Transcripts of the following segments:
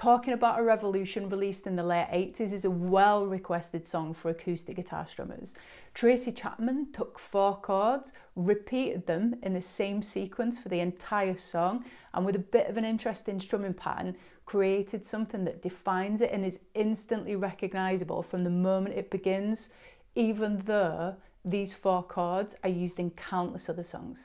Talking About a Revolution, released in the late 80s, is a well-requested song for acoustic guitar strummers. Tracy Chapman took 4 chords, repeated them in the same sequence for the entire song, and with a bit of an interesting strumming pattern, created something that defines it and is instantly recognisable from the moment it begins, even though these 4 chords are used in countless other songs.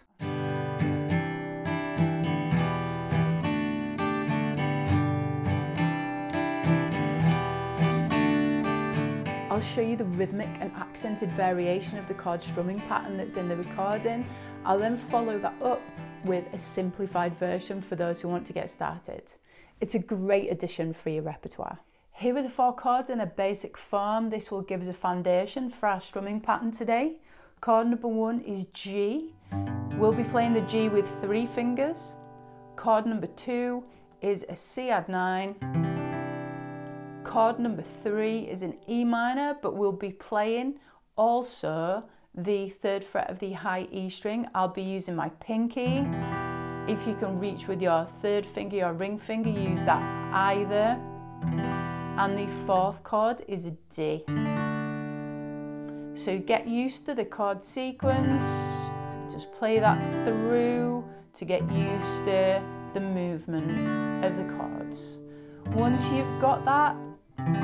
I'll show you the rhythmic and accented variation of the chord strumming pattern that's in the recording. I'll then follow that up with a simplified version for those who want to get started. It's a great addition for your repertoire. Here are the 4 chords in a basic form. This will give us a foundation for our strumming pattern today. Chord number 1 is G. We'll be playing the G with 3 fingers. Chord number 2 is a C add 9. Chord number 3 is an E minor, but we'll be playing also the 3rd fret of the high E string. I'll be using my pinky. If you can reach with your 3rd finger, your ring finger, use that either. And the 4th chord is a D. So get used to the chord sequence. Just play that through to get used to the movement of the chords. Once you've got that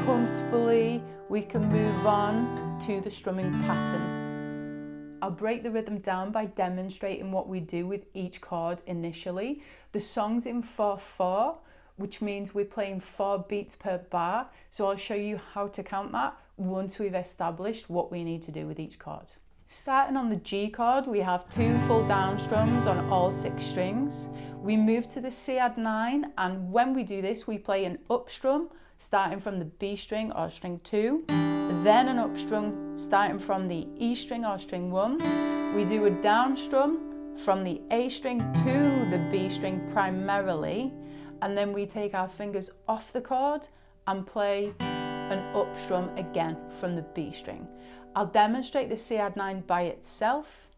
comfortably, we can move on to the strumming pattern. I'll break the rhythm down by demonstrating what we do with each chord initially. The song's in 4/4, which means we're playing 4 beats per bar, so I'll show you how to count that once we've established what we need to do with each chord. Starting on the G chord, we have 2 full down strums on all 6 strings. We move to the C add 9, and when we do this, we play an up strum starting from the B string or string 2, then an up strum starting from the E string or string 1. We do a down strum from the A string to the B string primarily, and then we take our fingers off the chord and play an up strum again from the B string. I'll demonstrate the C add 9 by itself,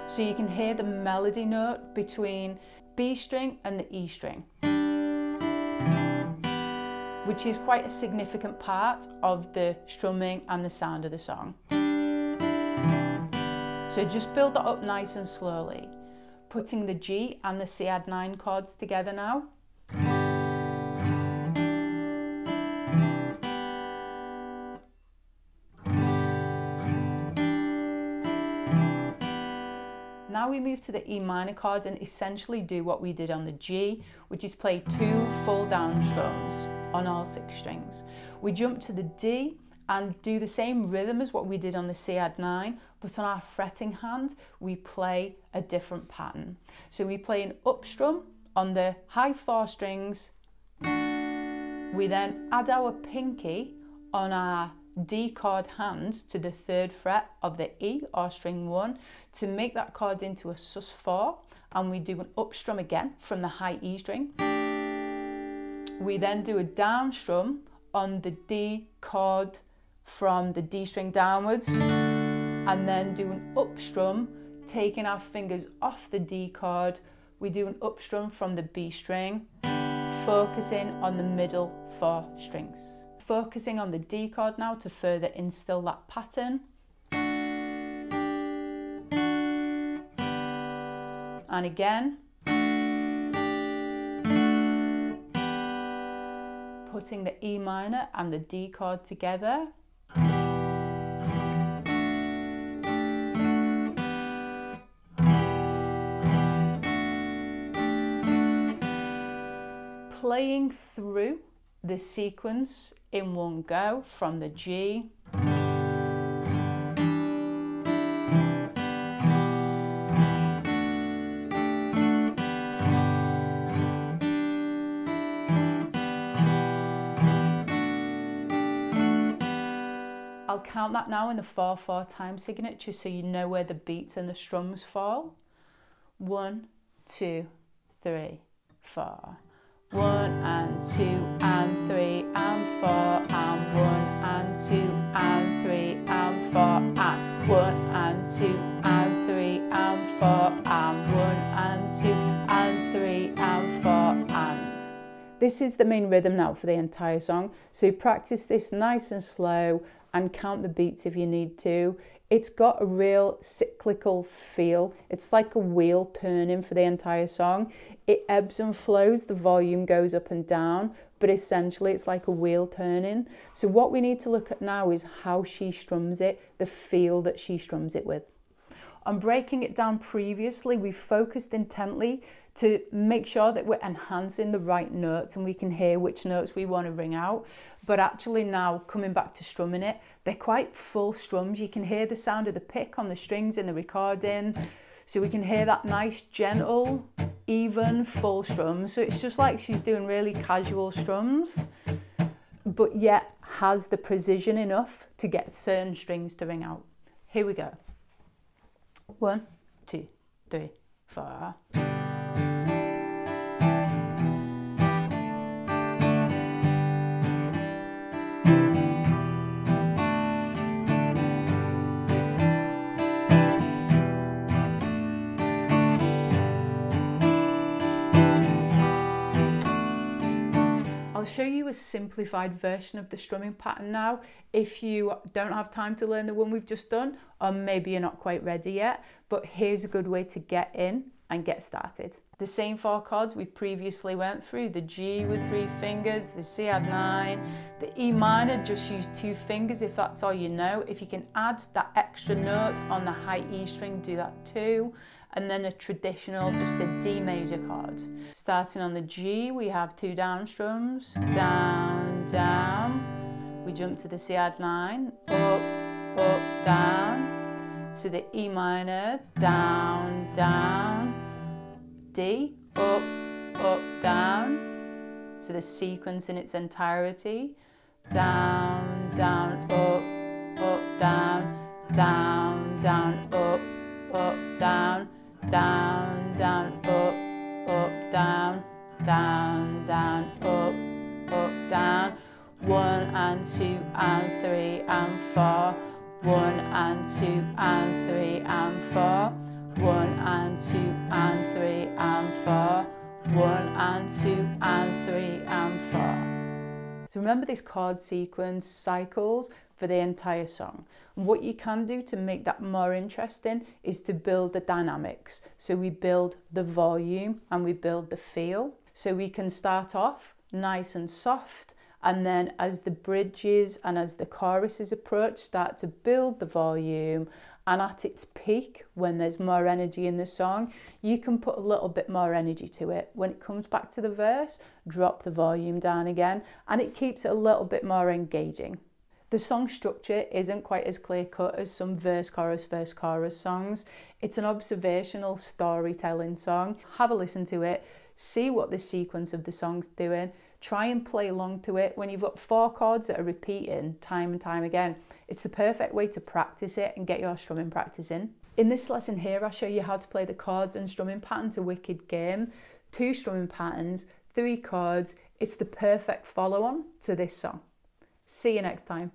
so you can hear the melody note between B string and the E string, which is quite a significant part of the strumming and the sound of the song. So just build that up nice and slowly, putting the G and the C add 9 chords together now. Now we move to the E minor chords and essentially do what we did on the G, which is play 2 full down strums on all 6 strings. We jump to the D and do the same rhythm as what we did on the C add 9, but on our fretting hand, we play a different pattern. So we play an up strum on the high 4 strings. We then add our pinky on our D chord hand to the 3rd fret of the E or string 1 to make that chord into a sus4, and we do an up strum again from the high E string. We then do a down strum on the D chord from the D string downwards, and then do an up strum taking our fingers off the D chord. We do an up strum from the B string, focusing on the middle 4 strings. Focusing on the D chord now to further instill that pattern. And again, putting the E minor and the D chord together. Playing through the sequence in one go from the G. I'll count that now in the 4/4 time signature so you know where the beats and the strums fall. 1, 2, 3, 4. 1 and 2 and 3 and 4 and 1 and 2 and 3 and 4 and 1 and 2 and 3 and 4 and 1 and 2 and 3 and 4 and This is the main rhythm now for the entire song. So practice this nice and slow and count the beats if you need to. It's got a real cyclical feel. It's like a wheel turning for the entire song. It ebbs and flows, the volume goes up and down, but essentially it's like a wheel turning. So what we need to look at now is how she strums it, the feel that she strums it with. On breaking it down previously, we focused intently to make sure that we're enhancing the right notes and we can hear which notes we want to ring out. But actually now, coming back to strumming it, they're quite full strums. You can hear the sound of the pick on the strings in the recording. So we can hear that nice, gentle, even, full strum. So it's just like she's doing really casual strums, but yet has the precision enough to get certain strings to ring out. Here we go. 1, 2, 3, 4. I'll show you a simplified version of the strumming pattern now if you don't have time to learn the one we've just done, or maybe you're not quite ready yet, but here's a good way to get in and get started. The same 4 chords we previously went through, the G with 3 fingers, the C add 9, the E minor, just use 2 fingers if that's all you know. If you can add that extra note on the high E string, do that too. And then a traditional, just a D major chord. Starting on the G, we have 2 down strums, down, down. We jump to the C add 9, up, up, down. To the E minor, down, down. D, up, up, down. To the sequence in its entirety, down, down, up, down, down, down, up, down. Down, down, up, down, down, down, up, down. 1 and 2 and 3 and 4. 1 and 2 and 3 and 4. 1 and 2 and 3 and 4. 1 and 2 and 3 and 4. So remember this chord sequence cycles for the entire song. And what you can do to make that more interesting is to build the dynamics. So we build the volume and we build the feel. So we can start off nice and soft, and then as the bridges and as the choruses approach, start to build the volume, and at its peak, when there's more energy in the song, you can put a little bit more energy to it. When it comes back to the verse, drop the volume down again, and it keeps it a little bit more engaging. The song structure isn't quite as clear-cut as some verse-chorus songs. It's an observational storytelling song. Have a listen to it, see what the sequence of the song's doing, try and play along to it. When you've got 4 chords that are repeating time and time again, it's the perfect way to practice it and get your strumming practice in. In this lesson here, I'll show you how to play the chords and strumming pattern to Wicked Game. 2 strumming patterns, 3 chords. It's the perfect follow-on to this song. See you next time.